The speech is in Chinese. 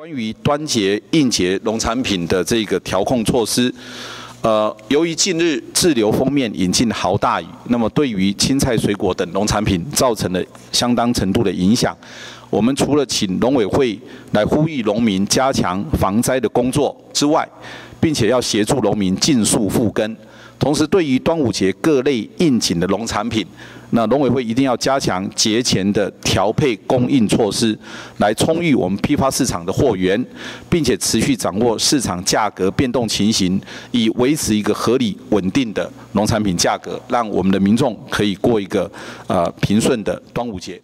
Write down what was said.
关于端节、应节农产品的这个调控措施，由于近日滞留锋面引进豪大雨，那么对于青菜、水果等农产品造成了相当程度的影响。我们除了请农委会来呼吁农民加强防灾的工作之外，并且要协助农民尽速复耕。同时，对于端午节各类应景的农产品，那农委会一定要加强节前的调配供应措施，来充裕我们批发市场的货源，并且持续掌握市场价格变动情形，以维持一个合理稳定的农产品价格，让我们的民众可以过一个平顺的端午节。